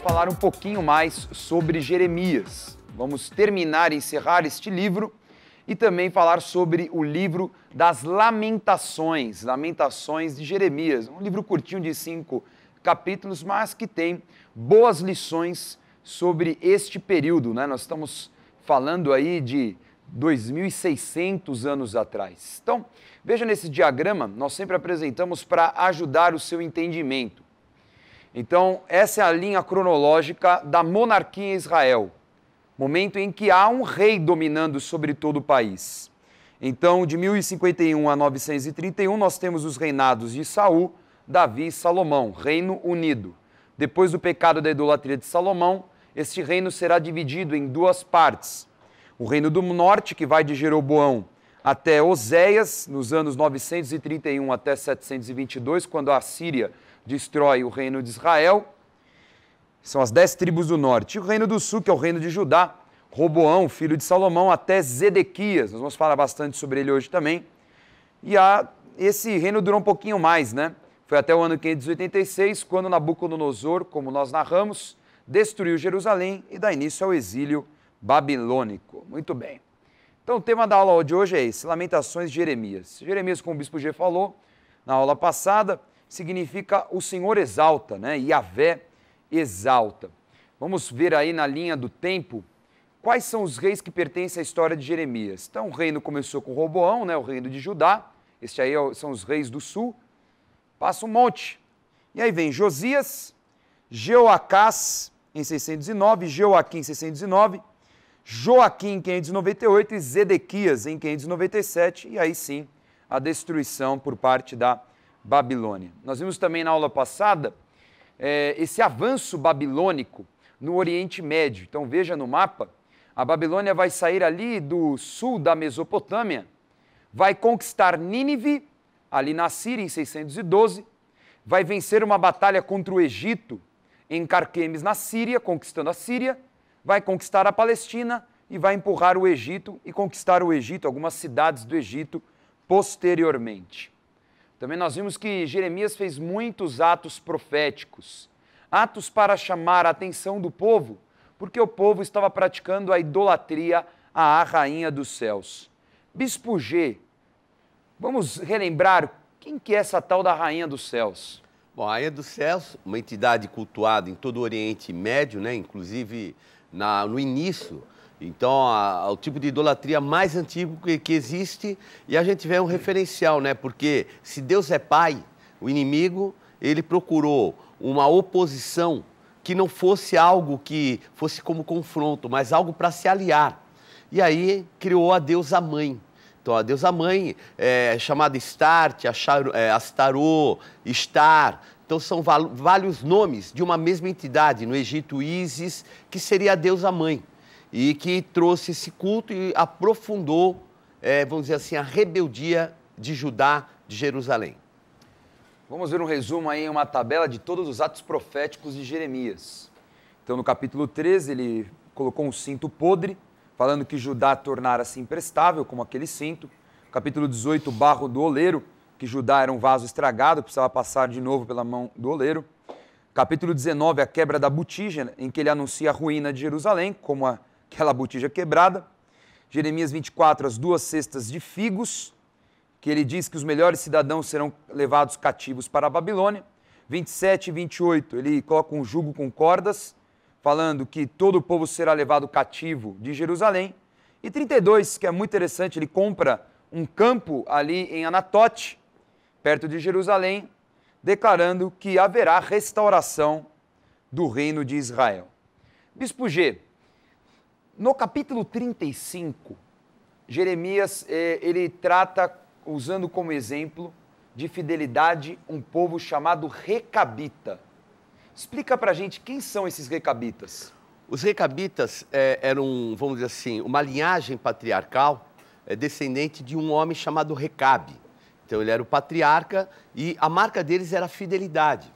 falar um pouquinho mais sobre Jeremias. Vamos terminar e encerrar este livro e também falar sobre o livro das Lamentações, Lamentações de Jeremias. Um livro curtinho de 5 capítulos, mas que tem boas lições sobre este período, né? Nós estamos falando aí de 2.600 anos atrás. Então, veja nesse diagrama, nós sempre apresentamos para ajudar o seu entendimento. Então, essa é a linha cronológica da monarquia em Israel, momento em que há um rei dominando sobre todo o país. Então, de 1051 a 931, nós temos os reinados de Saul, Davi e Salomão, Reino Unido. Depois do pecado da idolatria de Salomão, este reino será dividido em duas partes. O reino do norte, que vai de Jeroboão até Oséias, nos anos 931 até 722, quando a Síria destrói o reino de Israel. São as 10 tribos do norte. E o reino do sul, que é o reino de Judá, Roboão, filho de Salomão, até Zedequias. Nós vamos falar bastante sobre ele hoje também. E esse reino durou um pouquinho mais, né? Foi até o ano 586, quando Nabucodonosor, como nós narramos, destruiu Jerusalém e dá início ao exílio babilônico. Muito bem. Então o tema da aula de hoje é esse, Lamentações de Jeremias. Jeremias, como o bispo G falou na aula passada, significa o Senhor exalta, né? Yahvé exalta. Vamos ver aí na linha do tempo quais são os reis que pertencem à história de Jeremias. Então o reino começou com Roboão, né? O reino de Judá, este aí são os reis do sul, passa um monte. E aí vem Josias, Jeoacás em 609, Jeoaquim em 609, Joaquim em 598 e Zedequias em 597, e aí sim a destruição por parte da Babilônia. Nós vimos também na aula passada esse avanço babilônico no Oriente Médio. Então veja no mapa, a Babilônia vai sair ali do sul da Mesopotâmia, vai conquistar Nínive, ali na Síria em 612, vai vencer uma batalha contra o Egito em Carquemes na Síria, conquistando a Síria, vai conquistar a Palestina e vai empurrar o Egito e conquistar o Egito, algumas cidades do Egito posteriormente. Também nós vimos que Jeremias fez muitos atos proféticos, atos para chamar a atenção do povo, porque o povo estava praticando a idolatria à Rainha dos Céus. Bispo G, vamos relembrar quem que é essa tal da Rainha dos Céus? Bom, a Rainha dos Céus, uma entidade cultuada em todo o Oriente Médio, né, inclusive no início. Então, o tipo de idolatria mais antigo que existe, e a gente vê um referencial, né? Porque se Deus é pai, o inimigo, ele procurou uma oposição que não fosse algo que fosse como confronto, mas algo para se aliar. E aí criou a deusa mãe. Então, a deusa mãe é chamada Astarte, Astarô, Estar. Então, são vários nomes de uma mesma entidade. No Egito, Ísis, que seria a deusa mãe. E que trouxe esse culto e aprofundou, vamos dizer assim, a rebeldia de Judá, de Jerusalém. Vamos ver um resumo aí, uma tabela de todos os atos proféticos de Jeremias. Então, no capítulo 13, ele colocou um cinto podre, falando que Judá tornara-se imprestável, como aquele cinto. Capítulo 18, barro do oleiro, que Judá era um vaso estragado, precisava passar de novo pela mão do oleiro. Capítulo 19, a quebra da botija, em que ele anuncia a ruína de Jerusalém, como aquela botija quebrada. Jeremias 24, as 2 cestas de figos, que ele diz que os melhores cidadãos serão levados cativos para a Babilônia. 27 e 28, ele coloca um jugo com cordas, falando que todo o povo será levado cativo de Jerusalém. E 32, que é muito interessante, ele compra um campo ali em Anatote, perto de Jerusalém, declarando que haverá restauração do reino de Israel. Bispo G, no capítulo 35, Jeremias ele trata, usando como exemplo de fidelidade, um povo chamado Recabita. Explica pra gente quem são esses Recabitas. Os Recabitas eram, vamos dizer assim, uma linhagem patriarcal descendente de um homem chamado Recabe. Então ele era o patriarca e a marca deles era a fidelidade.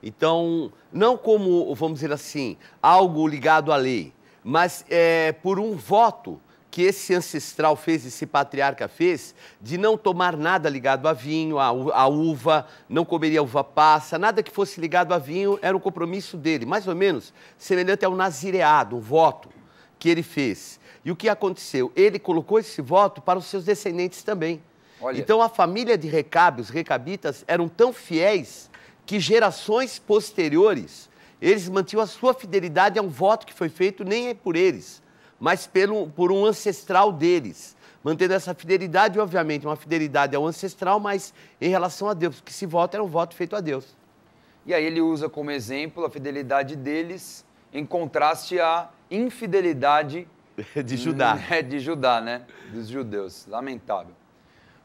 Então, não como, vamos dizer assim, algo ligado à lei, mas por um voto que esse ancestral fez, esse patriarca fez, de não tomar nada ligado a vinho, a uva, não comeria uva passa, nada que fosse ligado a vinho, era um compromisso dele, mais ou menos semelhante ao nazireado, um voto que ele fez. E o que aconteceu? Ele colocou esse voto para os seus descendentes também. Olha. Então a família de Recabe, os recabitas, eram tão fiéis que gerações posteriores, eles mantinham a sua fidelidade a um voto que foi feito nem é por eles, mas por um ancestral deles, mantendo essa fidelidade, obviamente, uma fidelidade ao ancestral, mas em relação a Deus, porque esse voto era um voto feito a Deus. E aí ele usa como exemplo a fidelidade deles, em contraste à infidelidade de Judá. De Judá, né? Dos judeus. Lamentável.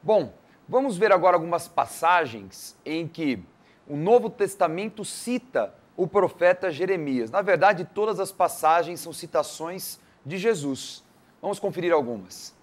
Bom, vamos ver agora algumas passagens em que o Novo Testamento cita o profeta Jeremias. Na verdade, todas as passagens são citações de Jesus. Vamos conferir algumas.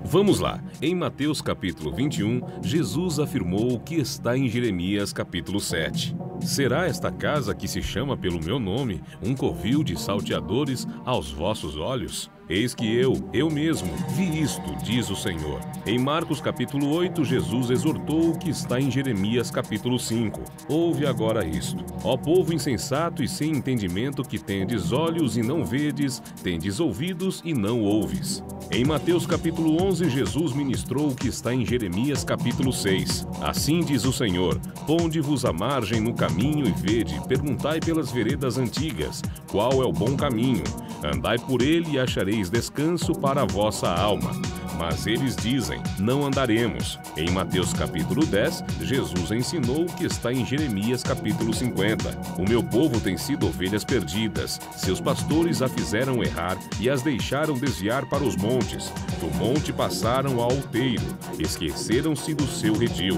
Vamos lá. Em Mateus capítulo 21, Jesus afirmou o que está em Jeremias capítulo 7. Será esta casa que se chama pelo meu nome um covil de salteadores aos vossos olhos? Eis que eu mesmo, vi isto, diz o Senhor. Em Marcos capítulo 8, Jesus exortou o que está em Jeremias capítulo 5. Ouve agora isto. Ó povo insensato e sem entendimento, que tendes olhos e não vedes, tendes ouvidos e não ouves. Em Mateus capítulo 11, Jesus ministrou o que está em Jeremias capítulo 6. Assim diz o Senhor, ponde-vos à margem no caminho e vede, perguntai pelas veredas antigas, qual é o bom caminho? Andai por ele e achareis descanso para a vossa alma. Mas eles dizem, não andaremos. Em Mateus capítulo 10, Jesus ensinou o que está em Jeremias capítulo 50. O meu povo tem sido ovelhas perdidas. Seus pastores a fizeram errar e as deixaram desviar para os montes. Do monte passaram ao outeiro. Esqueceram-se do seu redil.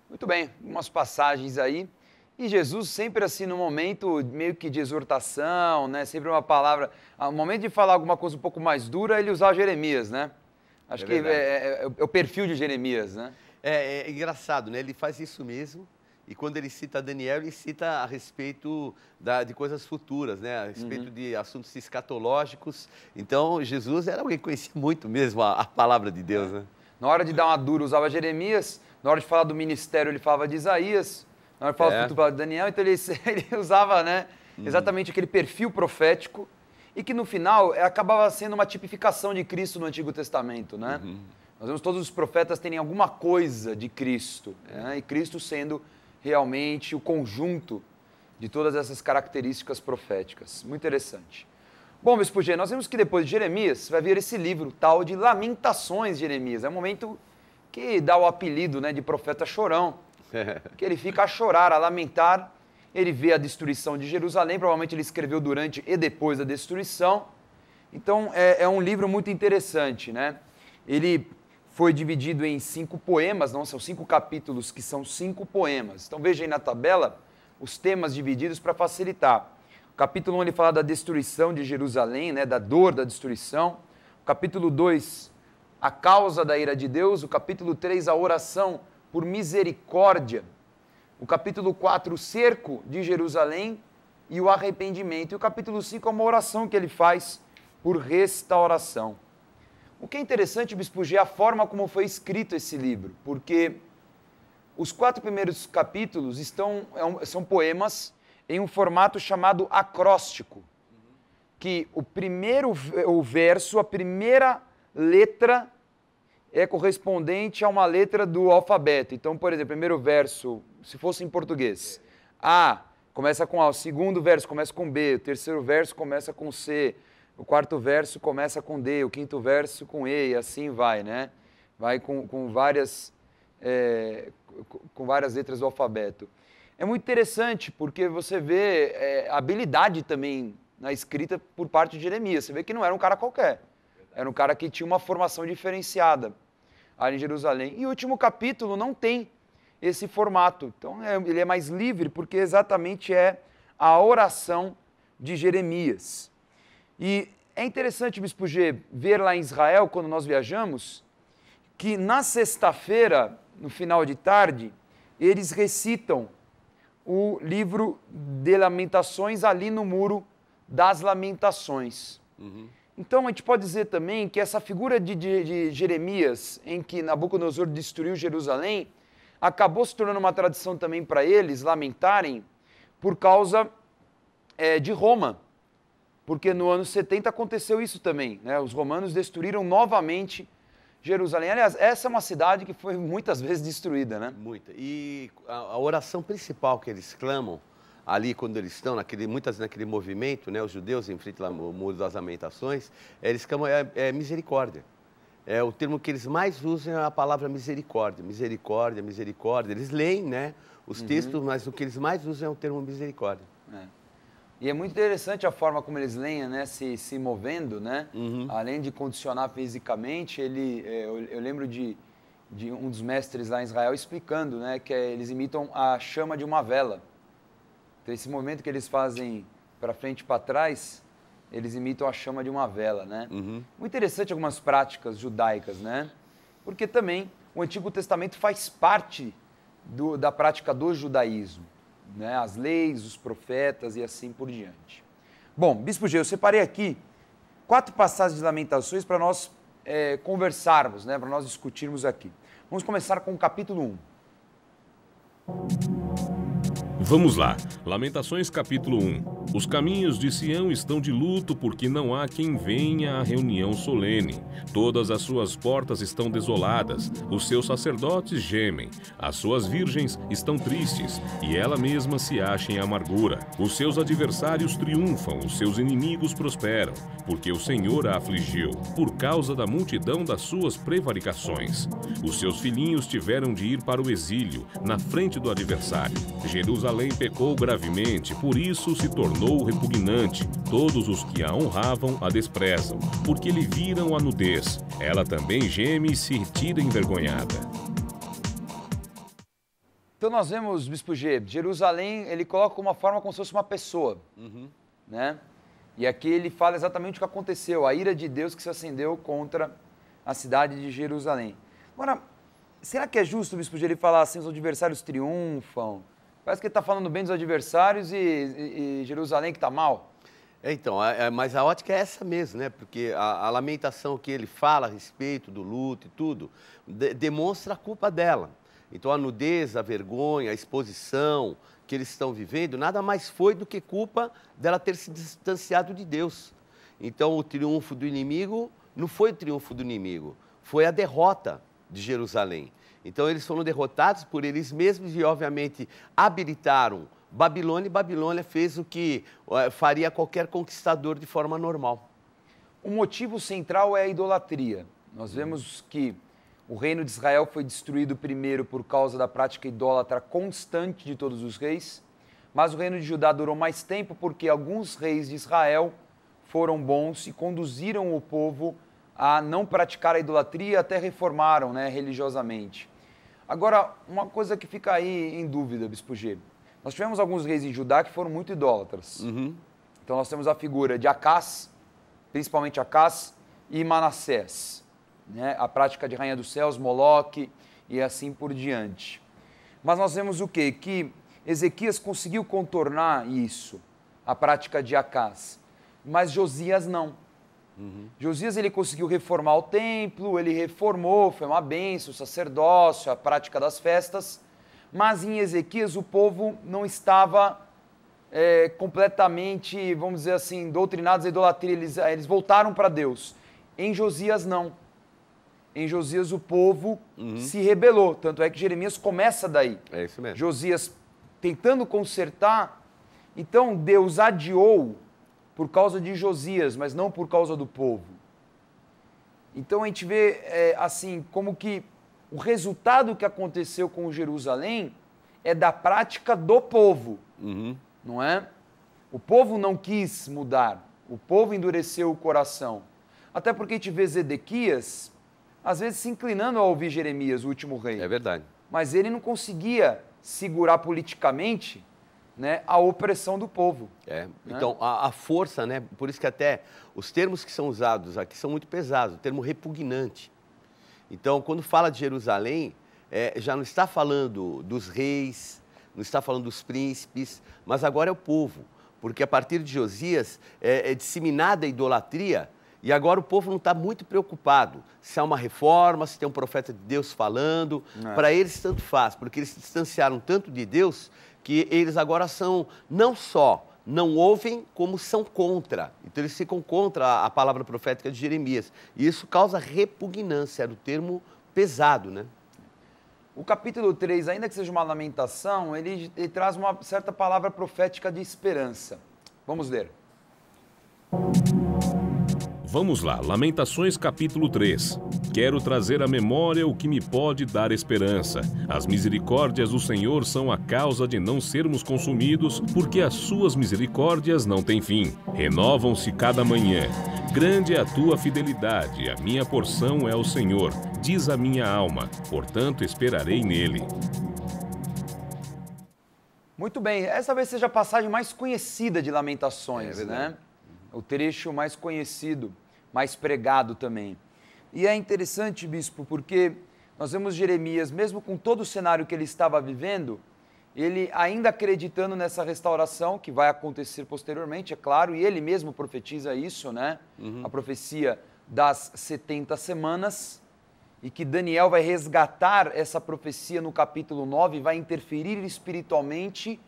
Muito bem, umas passagens aí. E Jesus sempre assim, no momento meio que de exortação, né? Sempre uma palavra, no momento de falar alguma coisa um pouco mais dura, ele usava Jeremias, né? Acho que é o perfil de Jeremias, né? É engraçado, né? Ele faz isso mesmo. E quando ele cita Daniel, ele cita a respeito de coisas futuras, né? A respeito de assuntos escatológicos. Então, Jesus era alguém que conhecia muito mesmo a palavra de Deus, né? Na hora de dar uma dura, usava Jeremias. Na hora de falar do ministério, ele falava de Isaías. Na hora de falar do futuro, falava de Daniel. Então, ele usava, né, exatamente aquele perfil profético e que, no final, acabava sendo uma tipificação de Cristo no Antigo Testamento, né? Nós vemos todos os profetas terem alguma coisa de Cristo, né? E Cristo sendo realmente o conjunto de todas essas características proféticas. Muito interessante. Bom, Bispo G, nós vemos que depois de Jeremias vai vir esse livro tal de Lamentações de Jeremias. É um momento que dá o apelido, né, de profeta chorão, que ele fica a chorar, a lamentar. Ele vê a destruição de Jerusalém, provavelmente ele escreveu durante e depois da destruição. Então é um livro muito interessante, né? Ele foi dividido em 5 poemas, não são 5 capítulos, que são 5 poemas. Então veja aí na tabela os temas divididos para facilitar. O capítulo 1 ele fala da destruição de Jerusalém, né, da dor da destruição. O capítulo 2, a causa da ira de Deus. O capítulo 3, a oração por misericórdia. O capítulo 4, o cerco de Jerusalém e o arrependimento. E o capítulo 5 é uma oração que ele faz por restauração. O que é interessante, Bispo G, é a forma como foi escrito esse livro, porque os 4 primeiros capítulos são poemas em um formato chamado acróstico, que o verso, a primeira letra é correspondente a uma letra do alfabeto. Então, por exemplo, o primeiro verso, se fosse em português, A começa com A, o segundo verso começa com B, o terceiro verso começa com C, o quarto verso começa com D, o quinto verso com E, e assim vai, né? Vai com várias letras do alfabeto. É muito interessante porque você vê a habilidade também na escrita por parte de Jeremias. Você vê que não era um cara qualquer. Era um cara que tinha uma formação diferenciada ali em Jerusalém. E o último capítulo não tem esse formato. Então ele é mais livre porque exatamente é a oração de Jeremias. E é interessante, Bispo G, ver lá em Israel, quando nós viajamos, que na sexta-feira, no final de tarde, eles recitam o livro de Lamentações ali no muro das Lamentações. Então, a gente pode dizer também que essa figura de Jeremias, em que Nabucodonosor destruiu Jerusalém, acabou se tornando uma tradição também para eles lamentarem por causa de Roma. Porque no ano 70 aconteceu isso também, né? Os romanos destruíram novamente Jerusalém. Aliás, essa é uma cidade que foi muitas vezes destruída, né? Muita. E a oração principal que eles clamam ali quando eles estão, naquele movimento, né, os judeus em frente ao Muro das Lamentações, eles clamam misericórdia. O termo que eles mais usam é a palavra misericórdia. Misericórdia, misericórdia. Eles leem, né, os textos, mas o que eles mais usam é o termo misericórdia. E é muito interessante a forma como eles leem, né, se movendo, né? Além de condicionar fisicamente, eu lembro de um dos mestres lá em Israel explicando, né, que eles imitam a chama de uma vela. Então, esse movimento que eles fazem para frente e para trás, eles imitam a chama de uma vela, né? Muito interessante algumas práticas judaicas, né? Porque também o Antigo Testamento faz parte da prática do judaísmo, né? As leis, os profetas e assim por diante. Bom, Bispo G, eu separei aqui 4 passagens de Lamentações para nós conversarmos, né? Para nós discutirmos aqui. Vamos começar com o capítulo 1. Vamos lá, Lamentações capítulo 1. Os caminhos de Sião estão de luto porque não há quem venha à reunião solene. Todas as suas portas estão desoladas, os seus sacerdotes gemem, as suas virgens estão tristes e ela mesma se acha em amargura. Os seus adversários triunfam, os seus inimigos prosperam, porque o Senhor a afligiu, por causa da multidão das suas prevaricações. Os seus filhinhos tiveram de ir para o exílio, na frente do adversário. Jerusalém pecou gravemente, por isso se tornou repugnante. Todos os que a honravam a desprezam, porque lhe viram a nudez. Ela também geme e se retira envergonhada. Então nós vemos, Bispo G, Jerusalém, ele coloca uma forma como se fosse uma pessoa, né? E aqui ele fala exatamente o que aconteceu, a ira de Deus que se acendeu contra a cidade de Jerusalém. Agora, será que é justo, Bispo G, ele falar assim, os adversários triunfam? Parece que ele está falando bem dos adversários e Jerusalém que está mal. Então, mas a ótica é essa mesmo, né? Porque a lamentação que ele fala a respeito do luto e tudo, demonstra a culpa dela. Então, a nudez, a vergonha, a exposição que eles estão vivendo, nada mais foi do que culpa dela ter se distanciado de Deus. Então, o triunfo do inimigo não foi o triunfo do inimigo, foi a derrota de Jerusalém. Então, eles foram derrotados por eles mesmos e, obviamente, habilitaram Babilônia, e Babilônia fez o que faria qualquer conquistador de forma normal. O motivo central é a idolatria. Nós vemos que o reino de Israel foi destruído primeiro por causa da prática idólatra constante de todos os reis, mas o reino de Judá durou mais tempo porque alguns reis de Israel foram bons e conduziram o povo a não praticar a idolatria, até reformaram, né, religiosamente. Agora, uma coisa que fica aí em dúvida, Bispo G. Nós tivemos alguns reis em Judá que foram muito idólatras. Então nós temos a figura de Acás, principalmente Acás, e Manassés, né? A prática de rainha dos céus, Moloque e assim por diante. Mas nós vemos o quê? Que Ezequias conseguiu contornar isso, a prática de Acás, mas Josias não. Josias ele conseguiu reformar o templo, ele reformou, foi uma bênção, o sacerdócio, a prática das festas, mas em Ezequias o povo não estava completamente, vamos dizer assim, doutrinados à idolatria, eles voltaram para Deus. Em Josias não. Em Josias o povo se rebelou, tanto é que Jeremias começa daí. É isso mesmo. Josias tentando consertar, então Deus adiou por causa de Josias, mas não por causa do povo. Então a gente vê, assim, como que o resultado que aconteceu com Jerusalém é da prática do povo, não é? O povo não quis mudar, o povo endureceu o coração. Até porque a gente vê Zedequias, às vezes se inclinando a ouvir Jeremias, o último rei. É verdade. Mas ele não conseguia segurar politicamente, né, a opressão do povo. Né? Então, a força, né? Por isso que até os termos que são usados aqui são muito pesados, o termo repugnante. Então, quando fala de Jerusalém, já não está falando dos reis, não está falando dos príncipes, mas agora é o povo. porque a partir de Josias é disseminada a idolatria, e agora o povo não está muito preocupado se há uma reforma, se tem um profeta de Deus falando. Para eles tanto faz, porque eles se distanciaram tanto de Deus que eles agora são, não só não ouvem, como são contra. Então eles ficam contra a palavra profética de Jeremias. E isso causa repugnância, era o termo pesado, né? O capítulo 3, ainda que seja uma lamentação, ele traz uma certa palavra profética de esperança. Vamos ler. Vamos lá, Lamentações capítulo 3. Quero trazer à memória o que me pode dar esperança. As misericórdias do Senhor são a causa de não sermos consumidos, porque as suas misericórdias não têm fim. Renovam-se cada manhã. Grande é a tua fidelidade, a minha porção é o Senhor, diz a minha alma, portanto esperarei nele. Muito bem, essa talvez seja a passagem mais conhecida de Lamentações, né? O trecho mais conhecido, mais pregado também. E é interessante, bispo, porque nós vemos Jeremias, mesmo com todo o cenário que ele estava vivendo, ele ainda acreditando nessa restauração que vai acontecer posteriormente, é claro, e ele mesmo profetiza isso, né? A profecia das 70 semanas, e que Daniel vai resgatar essa profecia no capítulo 9, vai interferir espiritualmente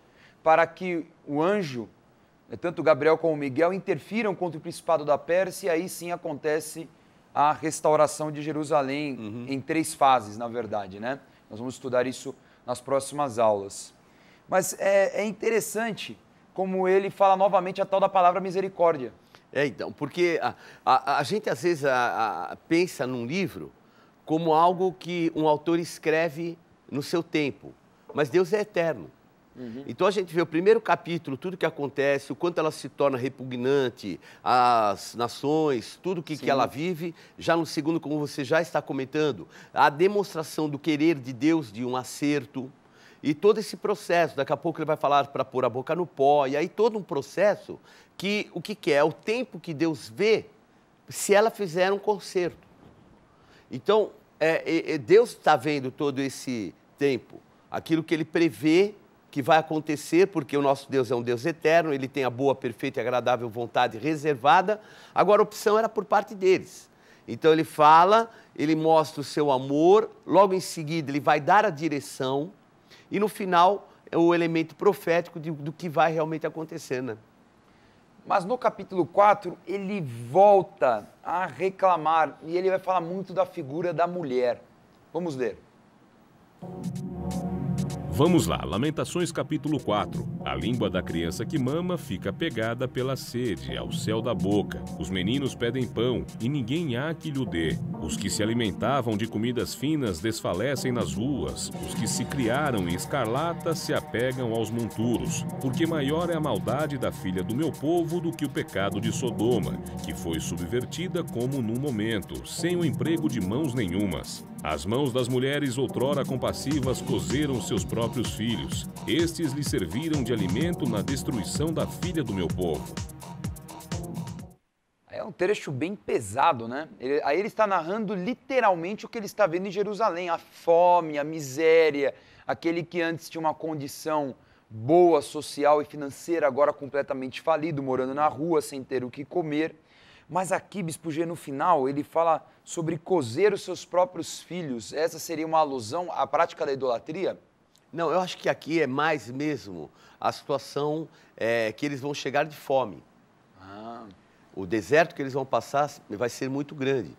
para que o anjo, tanto Gabriel como Miguel, interfiram contra o principado da Pérsia, e aí sim acontece a restauração de Jerusalém em 3 fases, na verdade, né? Nós vamos estudar isso nas próximas aulas. Mas é interessante como ele fala novamente a tal da palavra misericórdia. Então, porque a gente às vezes pensa num livro como algo que um autor escreve no seu tempo, mas Deus é eterno. Então a gente vê o primeiro capítulo, tudo que acontece, o quanto ela se torna repugnante, as nações, tudo que ela vive. Já no segundo, como você já está comentando, a demonstração do querer de Deus, de um acerto, e todo esse processo. Daqui a pouco ele vai falar para pôr a boca no pó, e aí todo um processo que o que é? O tempo que Deus vê se ela fizer um conserto. Então, Deus está vendo todo esse tempo, aquilo que ele prevê que vai acontecer, porque o nosso Deus é um Deus eterno, ele tem a boa, perfeita e agradável vontade reservada. Agora a opção era por parte deles. Então ele fala, ele mostra o seu amor, logo em seguida ele vai dar a direção, e no final é o elemento profético do que vai realmente acontecer, né? Mas no capítulo 4 ele volta a reclamar, e ele vai falar muito da figura da mulher. Vamos ler. Vamos lá, Lamentações capítulo 4. A língua da criança que mama fica pegada pela sede ao céu da boca. Os meninos pedem pão e ninguém há que lhe dê. Os que se alimentavam de comidas finas desfalecem nas ruas. Os que se criaram em escarlata se apegam aos monturos. Porque maior é a maldade da filha do meu povo do que o pecado de Sodoma, que foi subvertida como num momento, sem o emprego de mãos nenhumas. As mãos das mulheres outrora compassivas cozeram seus próprios filhos. Estes lhe serviram de alimento na destruição da filha do meu povo. É um trecho bem pesado, né? Aí ele está narrando literalmente o que ele está vendo em Jerusalém. A fome, a miséria, aquele que antes tinha uma condição boa, social e financeira, agora completamente falido, morando na rua, sem ter o que comer. Mas aqui, Bispo G, no final, ele fala sobre cozer os seus próprios filhos. Essa seria uma alusão à prática da idolatria? Não, eu acho que aqui é mais mesmo a situação que eles vão chegar de fome. O deserto que eles vão passar vai ser muito grande.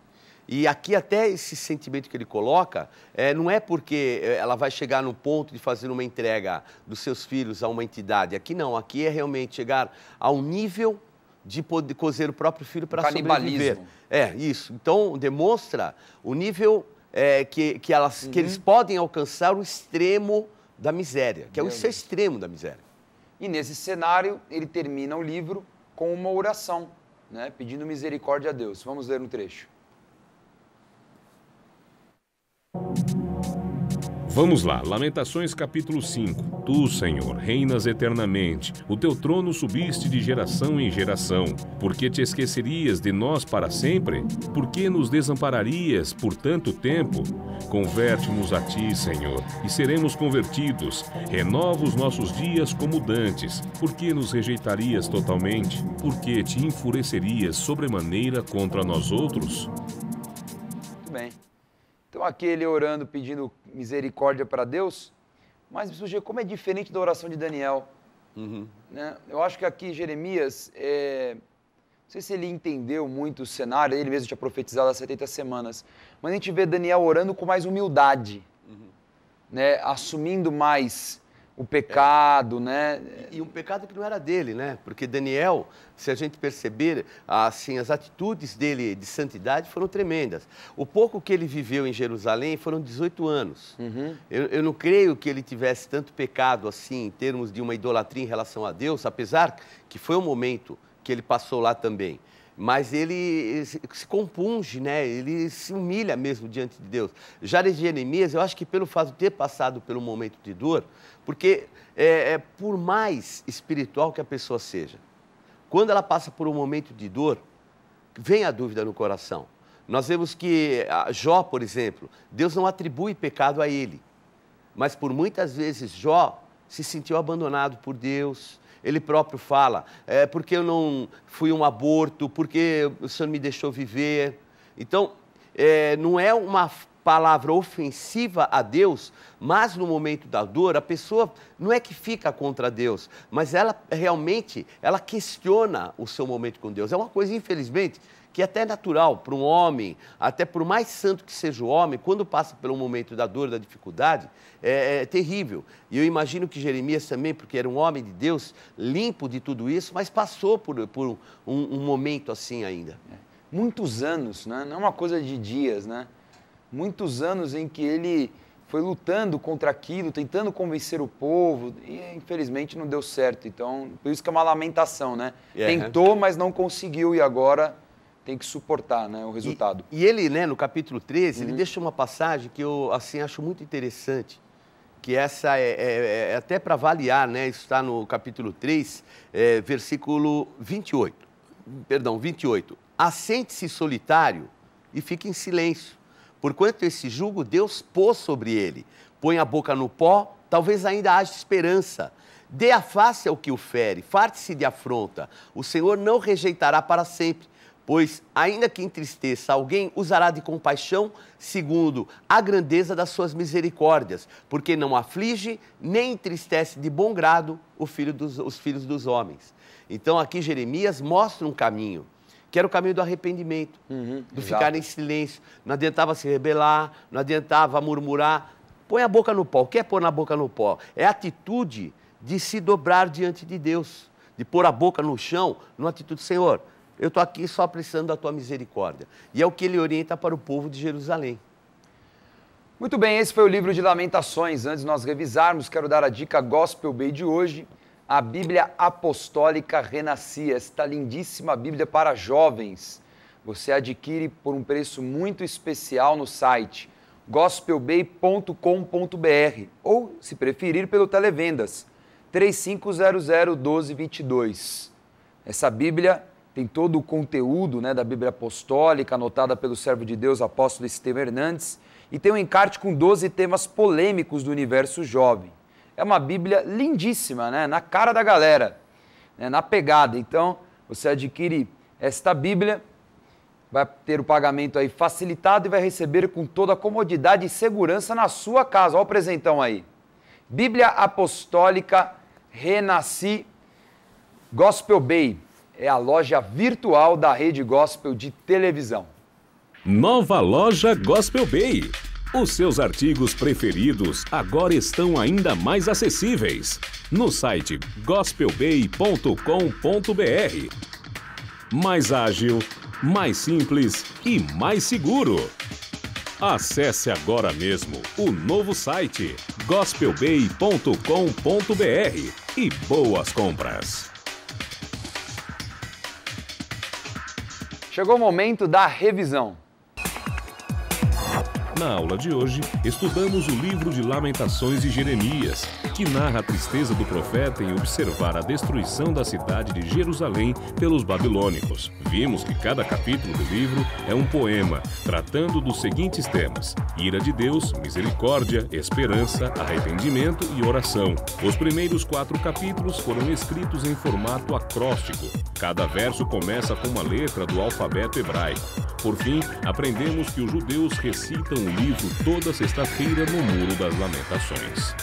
E aqui até esse sentimento que ele coloca, não é porque ela vai chegar no ponto de fazer uma entrega dos seus filhos a uma entidade. Aqui não, aqui é realmente chegar ao nível de poder cozer o próprio filho para sobreviver. Isso. Então, demonstra o nível que eles podem alcançar, o extremo da miséria, que é o extremo da miséria. E nesse cenário, ele termina o livro com uma oração, né, pedindo misericórdia a Deus. Vamos ler um trecho. Vamos lá, Lamentações capítulo 5. Tu, Senhor, reinas eternamente. O teu trono subiste de geração em geração. Por que te esquecerias de nós para sempre? Por que nos desampararias por tanto tempo? Converte-nos a Ti, Senhor, e seremos convertidos. Renova os nossos dias como dantes. Por que nos rejeitarias totalmente? Por que te enfurecerias sobremaneira contra nós outros? Muito bem. Então aqui ele orando, pedindo misericórdia para Deus, mas me surgiu como é diferente da oração de Daniel. Né? Eu acho que aqui Jeremias, não sei se ele entendeu muito o cenário, ele mesmo tinha profetizado há 70 semanas, mas a gente vê Daniel orando com mais humildade, né? Assumindo mais o pecado, né? E um pecado que não era dele, né? Porque Daniel, se a gente perceber, assim, as atitudes dele de santidade foram tremendas. O pouco que ele viveu em Jerusalém foram 18 anos. Eu não creio que ele tivesse tanto pecado assim, em termos de uma idolatria em relação a Deus, apesar que foi um momento que ele passou lá também. Mas ele se compunge, né? Ele se humilha mesmo diante de Deus. Já de Jeremias, eu acho que pelo fato de ter passado pelo momento de dor, porque por mais espiritual que a pessoa seja, quando ela passa por um momento de dor, vem a dúvida no coração. Nós vemos que Jó, por exemplo, Deus não atribui pecado a ele, mas por muitas vezes Jó se sentiu abandonado por Deus. Ele próprio fala, porque eu não fui um aborto, porque o Senhor me deixou viver. Então, não é uma palavra ofensiva a Deus, mas no momento da dor, a pessoa não é que fica contra Deus, mas ela realmente, ela questiona o seu momento com Deus. É uma coisa, infelizmente, que é até natural para um homem, até por mais santo que seja o homem, quando passa pelo momento da dor, da dificuldade, é terrível. E eu imagino que Jeremias também, porque era um homem de Deus, limpo de tudo isso, mas passou por um momento assim ainda. Muitos anos, né? Não é uma coisa de dias, né? Muitos anos em que ele foi lutando contra aquilo, tentando convencer o povo, e infelizmente não deu certo. Então, por isso que é uma lamentação, né? Tentou, mas não conseguiu, e agora tem que suportar, né, o resultado. E ele, né, no capítulo 13, ele deixa uma passagem que eu assim, acho muito interessante, que essa é até para avaliar, né, isso está no capítulo 3, versículo 28. Perdão, 28. Assente-se solitário e fique em silêncio, porquanto esse jugo Deus pôs sobre ele. Põe a boca no pó, talvez ainda haja esperança. Dê a face ao que o fere, farte-se de afronta. O Senhor não rejeitará para sempre. Pois, ainda que entristeça alguém, usará de compaixão segundo a grandeza das suas misericórdias, porque não aflige nem entristece de bom grado os filhos dos homens. Então, aqui Jeremias mostra um caminho, que era o caminho do arrependimento, do ficar em silêncio. Não adiantava se rebelar, não adiantava murmurar. Põe a boca no pó. O que é pôr na boca no pó? É a atitude de se dobrar diante de Deus, de pôr a boca no chão, numa atitude, Senhor, eu estou aqui só precisando da tua misericórdia. E é o que ele orienta para o povo de Jerusalém. Muito bem, esse foi o livro de Lamentações. Antes de nós revisarmos, quero dar a dica Gospel Bay de hoje, a Bíblia Apostólica Renascia, esta lindíssima Bíblia para jovens. Você adquire por um preço muito especial no site gospelbay.com.br ou, se preferir, pelo Televendas 3500-1222. Essa Bíblia tem todo o conteúdo, né, da Bíblia Apostólica, anotada pelo servo de Deus, apóstolo Estevão Hernandes, e tem um encarte com 12 temas polêmicos do universo jovem. É uma Bíblia lindíssima, né, na cara da galera, né, na pegada. Então, você adquire esta Bíblia, vai ter o pagamento aí facilitado e vai receber com toda a comodidade e segurança na sua casa. Olha o presentão aí. Bíblia Apostólica Renasci Gospel Bay. É a loja virtual da Rede Gospel de televisão. Nova loja Gospel Bay. Os seus artigos preferidos agora estão ainda mais acessíveis no site gospelbay.com.br. Mais ágil, mais simples e mais seguro. Acesse agora mesmo o novo site gospelbay.com.br e boas compras. Chegou o momento da revisão. Na aula de hoje, estudamos o livro de Lamentações de Jeremias, que narra a tristeza do profeta em observar a destruição da cidade de Jerusalém pelos babilônicos. Vimos que cada capítulo do livro é um poema, tratando dos seguintes temas: ira de Deus, misericórdia, esperança, arrependimento e oração. Os primeiros 4 capítulos foram escritos em formato acróstico. Cada verso começa com uma letra do alfabeto hebraico. Por fim, aprendemos que os judeus recitam o livro toda sexta-feira no Muro das Lamentações.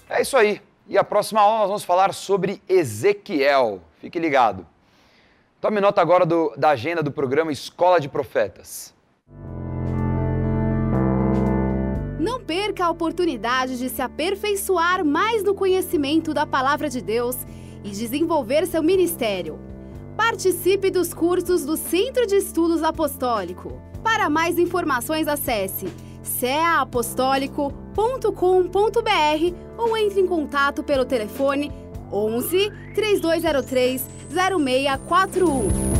É isso aí. E a próxima aula nós vamos falar sobre Ezequiel. Fique ligado. Tome nota agora da agenda do programa Escola de Profetas. Não perca a oportunidade de se aperfeiçoar mais no conhecimento da Palavra de Deus e desenvolver seu ministério. Participe dos cursos do Centro de Estudos Apostólico. Para mais informações, acesse ceaapostólico.com.br ou entre em contato pelo telefone 11 3203 0641.